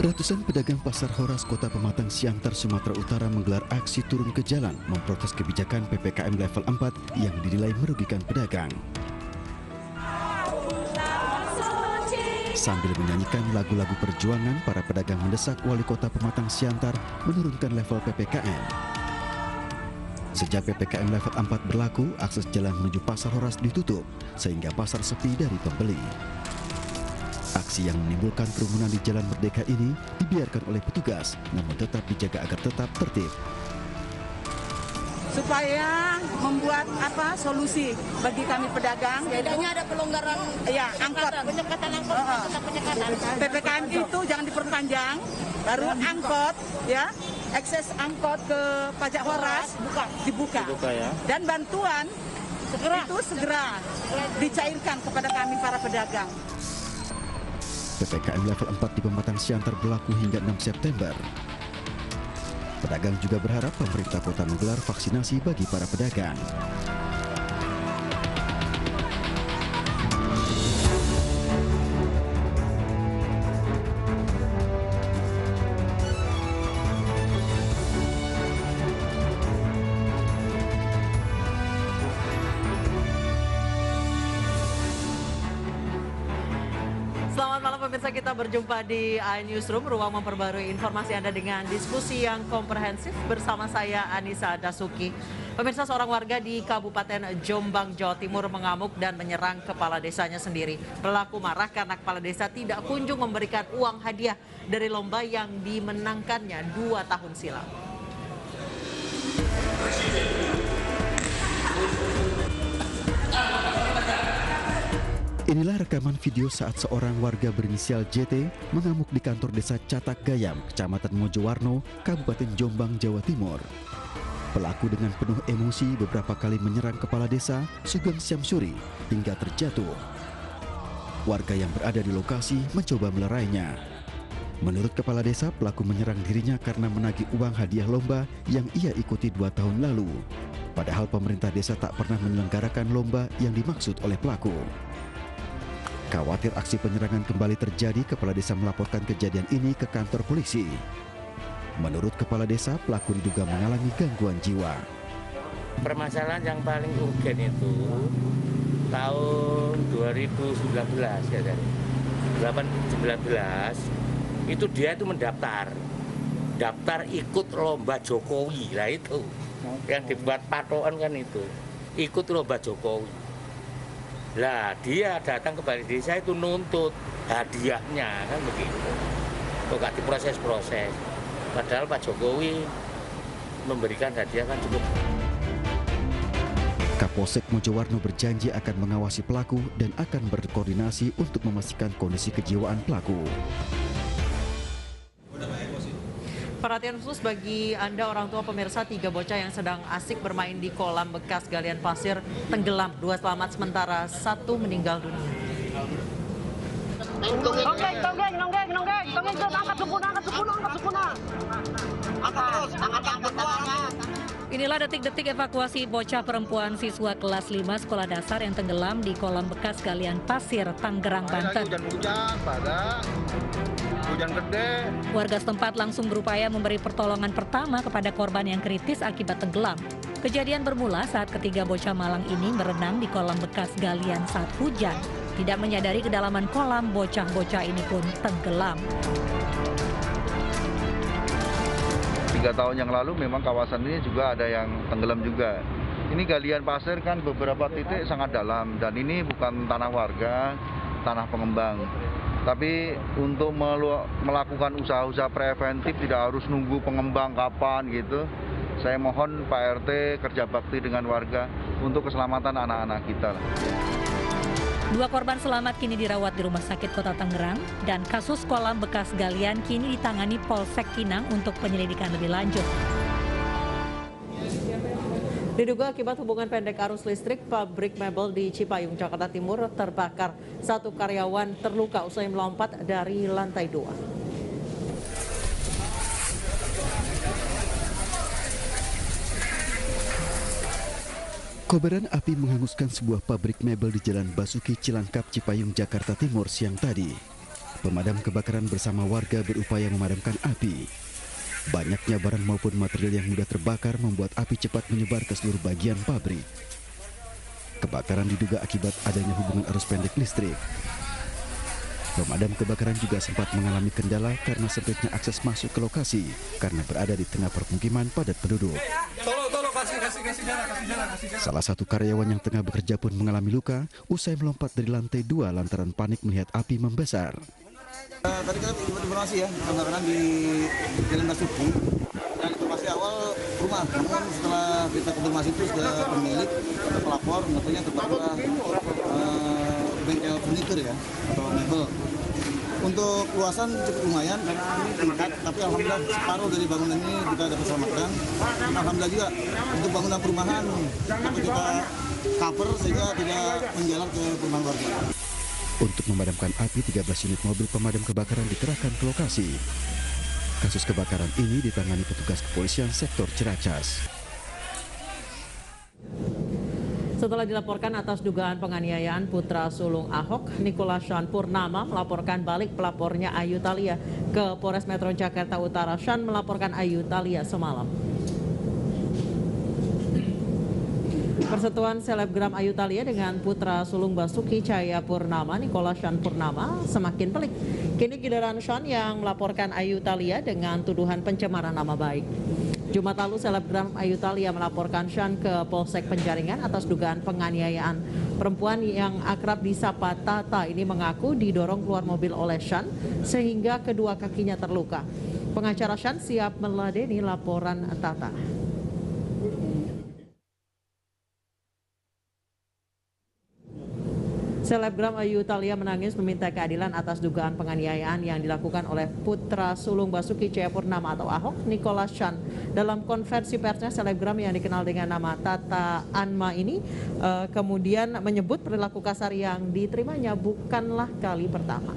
Ratusan pedagang Pasar Horas Kota Pematang Siantar, Sumatera Utara menggelar aksi turun ke jalan memprotes kebijakan PPKM level 4 yang dinilai merugikan pedagang. Sambil menyanyikan lagu-lagu perjuangan, para pedagang mendesak Wali Kota Pematang Siantar menurunkan level PPKM. Sejak PPKM level 4 berlaku, akses jalan menuju Pasar Horas ditutup, sehingga pasar sepi dari pembeli. Aksi yang menimbulkan kerumunan di Jalan Merdeka ini dibiarkan oleh petugas, namun tetap dijaga agar tetap tertib. Supaya membuat solusi bagi kami pedagang, setidaknya ada pelonggaran penyekatan angkot, penyekatan. PPKM itu jangan diperpanjang, baru angkot akses angkot ke Pajak Horas dibuka ya. Dan bantuan itu segera dicairkan kepada kami para pedagang. PPKM level 4 di Pematang Siantar berlaku hingga 6 September. Pedagang juga berharap pemerintah kota menggelar vaksinasi bagi para pedagang. Selamat malam pemirsa, kita berjumpa di iNewsroom, ruang memperbarui informasi Anda dengan diskusi yang komprehensif bersama saya Anissa Dasuki. Pemirsa, seorang warga di Kabupaten Jombang, Jawa Timur mengamuk dan menyerang kepala desanya sendiri. Pelaku marah karena kepala desa tidak kunjung memberikan uang hadiah dari lomba yang dimenangkannya 2 tahun silam. Inilah rekaman video saat seorang warga berinisial JT mengamuk di kantor desa Catak Gayam, Kecamatan Mojowarno, Kabupaten Jombang, Jawa Timur. Pelaku dengan penuh emosi beberapa kali menyerang kepala desa Sugeng Syamsuri hingga terjatuh. Warga yang berada di lokasi mencoba melerainya. Menurut kepala desa, pelaku menyerang dirinya karena menagih uang hadiah lomba yang ia ikuti 2 tahun lalu. Padahal pemerintah desa tak pernah menyelenggarakan lomba yang dimaksud oleh pelaku. Khawatir aksi penyerangan kembali terjadi, kepala desa melaporkan kejadian ini ke kantor polisi. Menurut kepala desa, pelaku diduga mengalami gangguan jiwa. Permasalahan yang paling urgen itu tahun 2019 ya, 2019 itu dia itu daftar ikut lomba Jokowi lah, itu yang dibuat patokan kan, itu ikut lomba Jokowi. Lah dia datang ke balai desa itu nuntut hadiahnya kan begitu. Kok gak diproses-proses. Padahal Pak Jokowi memberikan hadiah kan cukup. Kapolsek Mojowarno berjanji akan mengawasi pelaku dan akan berkoordinasi untuk memastikan kondisi kejiwaan pelaku. Perhatian khusus bagi Anda orang tua pemirsa, 3 bocah yang sedang asik bermain di kolam bekas galian pasir tenggelam. 2 selamat sementara, 1 meninggal dunia. Inilah detik-detik evakuasi bocah perempuan siswa kelas 5 sekolah dasar yang tenggelam di kolam bekas galian pasir, Tangerang, Banten. Hujan gede. Warga setempat langsung berupaya memberi pertolongan pertama kepada korban yang kritis akibat tenggelam. Kejadian bermula saat ketiga bocah malang ini berenang di kolam bekas galian saat hujan. Tidak menyadari kedalaman kolam, bocah-bocah ini pun tenggelam. 3 tahun yang lalu memang kawasan ini juga ada yang tenggelam juga. Ini galian pasir kan beberapa titik sangat dalam, dan ini bukan tanah warga, tanah pengembang. Tapi untuk melakukan usaha-usaha preventif tidak harus nunggu pengembang kapan gitu. Saya mohon Pak RT kerja bakti dengan warga untuk keselamatan anak-anak kita. 2 korban selamat kini dirawat di Rumah Sakit Kota Tangerang, dan kasus kolam bekas galian kini ditangani Polsek Pinang untuk penyelidikan lebih lanjut. Diduga akibat hubungan pendek arus listrik, pabrik mebel di Cipayung, Jakarta Timur terbakar. 1 karyawan terluka usai melompat dari lantai 2. Kobaran api menghanguskan sebuah pabrik mebel di Jalan Basuki Cilangkap, Cipayung, Jakarta Timur siang tadi. Pemadam kebakaran bersama warga berupaya memadamkan api. Banyaknya barang maupun material yang mudah terbakar membuat api cepat menyebar ke seluruh bagian pabrik. Kebakaran diduga akibat adanya hubungan arus pendek listrik. Pemadam kebakaran juga sempat mengalami kendala karena sempitnya akses masuk ke lokasi karena berada di tengah permukiman padat penduduk. Salah satu karyawan yang tengah bekerja pun mengalami luka usai melompat dari lantai 2 lantaran panik melihat api membesar. Tadi kita informasi ya, kebakaran di Jalan Basuki. Dan informasi awal rumah, namun setelah kita konfirmasi itu ke pemilik, ke pelapor, tentunya tepatlah bengkel furnitur ya, atau mebel. Untuk luasan cukup lumayan, tingkat, tapi alhamdulillah separuh dari bangunan ini kita dapat selamatkan. Alhamdulillah juga untuk bangunan perumahan dapat kita cover sehingga tidak menjalar ke perumahan warga. Untuk memadamkan api, 13 unit mobil pemadam kebakaran dikerahkan ke lokasi. Kasus kebakaran ini ditangani petugas kepolisian sektor Ciracas. Setelah dilaporkan atas dugaan penganiayaan putra sulung Ahok, Nicholas Sean Purnama melaporkan balik pelapornya Ayu Thalia ke Polres Metro Jakarta Utara. Sean melaporkan Ayu Thalia semalam. Persatuan selebgram Ayu Thalia dengan putra sulung Basuki Cahayapurnama, Nicholas Sean Purnama, semakin pelik. Kini giliran Sean yang melaporkan Ayu Thalia dengan tuduhan pencemaran nama baik. Jumat lalu selebgram Ayu Thalia melaporkan Sean ke Polsek Penjaringan atas dugaan penganiayaan. Perempuan yang akrab disapa Tata ini mengaku didorong keluar mobil oleh Sean sehingga kedua kakinya terluka. Pengacara Sean siap meladeni laporan Tata. Selebgram Ayu Thalia menangis meminta keadilan atas dugaan penganiayaan yang dilakukan oleh putra sulung Basuki Cahayapurnama atau Ahok, Nicholas Sean. Dalam konversi persnya, selebgram yang dikenal dengan nama Tata Anma ini kemudian menyebut perilaku kasar yang diterimanya bukanlah kali pertama.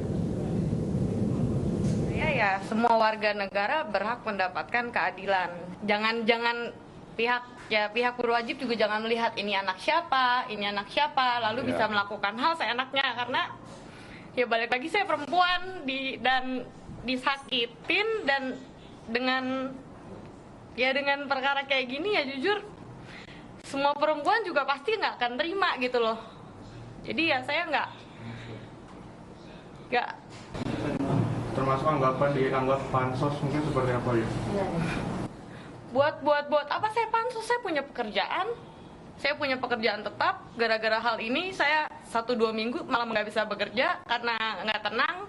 Ya, semua warga negara berhak mendapatkan keadilan. Jangan pihak berwajib juga jangan melihat ini anak siapa, lalu bisa melakukan hal seenaknya, karena ya balik lagi saya perempuan dan disakitin, dan dengan perkara kayak gini ya jujur semua perempuan juga pasti nggak akan terima gitu loh. Jadi ya saya nggak termasuk anggapan dianggap pansos mungkin seperti apa ya? Buat apa saya pansus? Saya punya pekerjaan tetap. Gara-gara hal ini saya 1-2 minggu malah nggak bisa bekerja karena nggak tenang.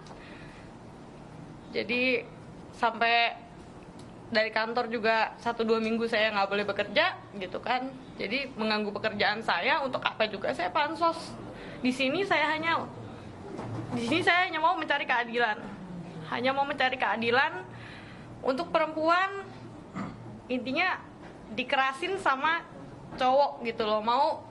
Jadi sampai dari kantor juga 1-2 minggu saya nggak boleh bekerja gitu kan. Jadi mengganggu pekerjaan saya. Untuk apa juga saya pansos? Di sini saya hanya mau mencari keadilan. Hanya mau mencari keadilan untuk perempuan. Intinya dikerasin sama cowok gitu loh, mau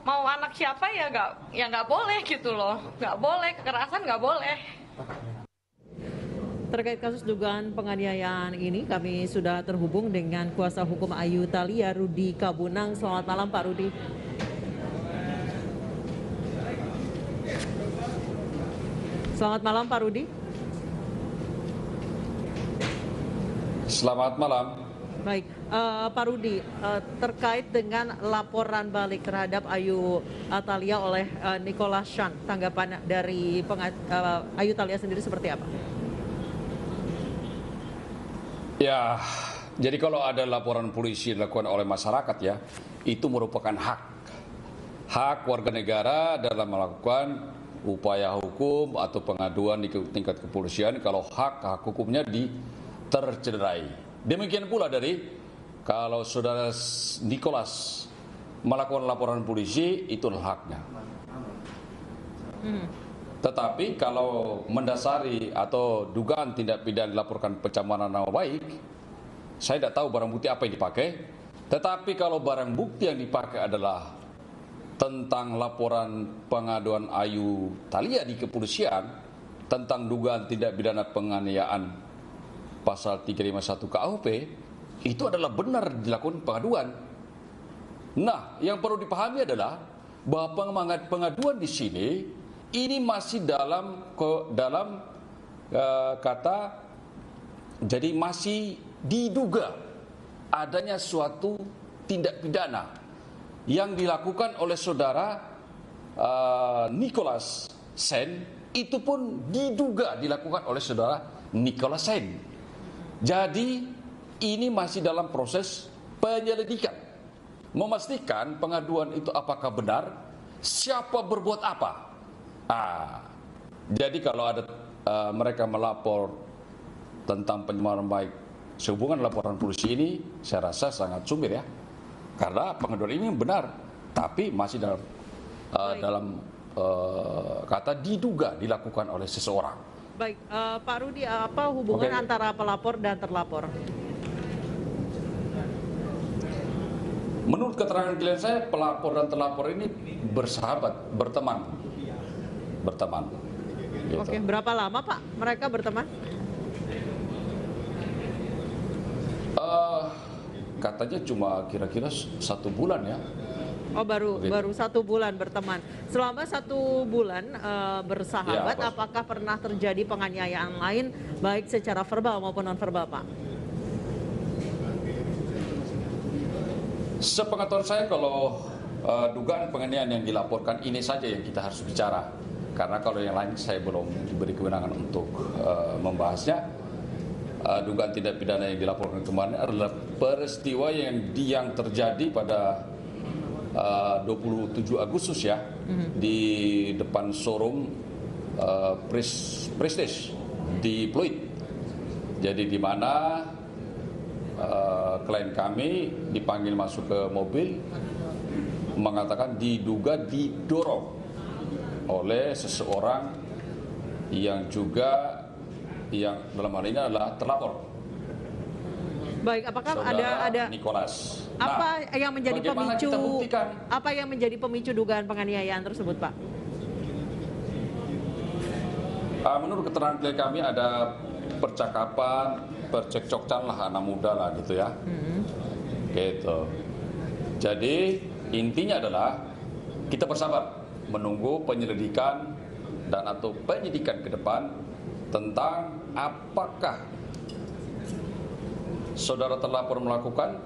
anak siapa ya nggak boleh gitu loh, nggak boleh, kekerasan nggak boleh. Terkait kasus dugaan penganiayaan ini, kami sudah terhubung dengan kuasa hukum Ayu Thalia, Rudi Kabunang. Selamat malam Pak Rudi. Selamat malam Pak Rudi. Selamat malam. Baik, Pak Rudi, terkait dengan laporan balik terhadap Ayu Thalia oleh Nicholas Sean, tanggapan dari Ayu Thalia sendiri seperti apa? Ya, jadi kalau ada laporan polisi dilakukan oleh masyarakat ya, itu merupakan hak warga negara dalam melakukan upaya hukum atau pengaduan di tingkat kepolisian kalau hak hukumnya tercederai. Demikian pula dari kalau saudara Nicholas melakukan laporan polisi, itu haknya. Tetapi kalau mendasari atau dugaan tindak pidana dilaporkan pencemaran nama baik, saya tidak tahu barang bukti apa yang dipakai. Tetapi kalau barang bukti yang dipakai adalah tentang laporan pengaduan Ayu Thalia di kepolisian tentang dugaan tindak pidana penganiayaan pasal 351 KUHP, itu adalah benar dilakukan pengaduan. Nah, yang perlu dipahami adalah bahwa pengaduan di sini ini masih dalam kata, jadi masih diduga adanya suatu tindak pidana yang dilakukan oleh saudara Nicholas Sen, itu pun diduga dilakukan oleh saudara Nicholas Sen. Jadi ini masih dalam proses penyelidikan, memastikan pengaduan itu apakah benar, siapa berbuat apa. Jadi kalau ada mereka melapor tentang pencemaran baik sehubungan laporan polisi ini, saya rasa sangat sumir ya, karena pengaduan ini benar, tapi masih dalam kata diduga dilakukan oleh seseorang. Baik, Pak Rudi, apa hubungan antara pelapor dan terlapor? Menurut keterangan klien saya, pelapor dan terlapor ini bersahabat, berteman. Gitu. Oke, berapa lama Pak mereka berteman? Katanya cuma kira-kira 1 bulan ya. Oh, baru 1 bulan berteman. Selama 1 bulan bersahabat, Ya, apakah pernah terjadi penganiayaan lain baik secara verbal maupun non verbal, Pak? Sepengetahuan saya, kalau dugaan penganiayaan yang dilaporkan ini saja yang kita harus bicara. Karena kalau yang lain saya belum diberi kewenangan untuk membahasnya. Dugaan tindak pidana yang dilaporkan kemarin adalah peristiwa yang terjadi pada 27 Agustus ya, di depan showroom Prestige di Pluit. Jadi di mana klien kami dipanggil masuk ke mobil, mengatakan diduga didorong oleh seseorang yang juga yang dalam hal ini adalah terlapor. Baik, apakah Saudara ada Nicholas. apa yang menjadi bagaimana pemicu kita buktikan? apa yang menjadi pemicu dugaan penganiayaan tersebut, Pak? Menurut keterangan klien kami ada percakapan, percekcokan lah anak muda lah gitu ya. Gitu. Jadi intinya adalah kita bersabar menunggu penyelidikan dan atau penyidikan ke depan tentang apakah saudara terlapor melakukan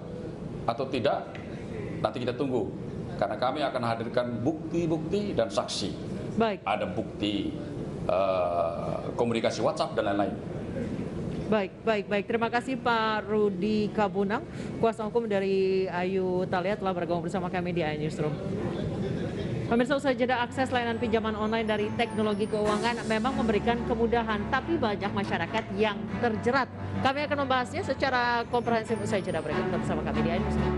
atau tidak. Nanti kita tunggu, karena kami akan hadirkan bukti-bukti dan saksi. Baik. Ada bukti komunikasi WhatsApp dan lain-lain. Baik. Terima kasih Pak Rudi Kabunang, kuasa hukum dari Ayu Thalia, telah bergabung bersama kami di iNewsroom. Pemirsa, usai jeda, akses layanan pinjaman online dari teknologi keuangan memang memberikan kemudahan, tapi banyak masyarakat yang terjerat. Kami akan membahasnya secara komprehensif usai jeda berikut. Tetap bersama kami di iNewsroom.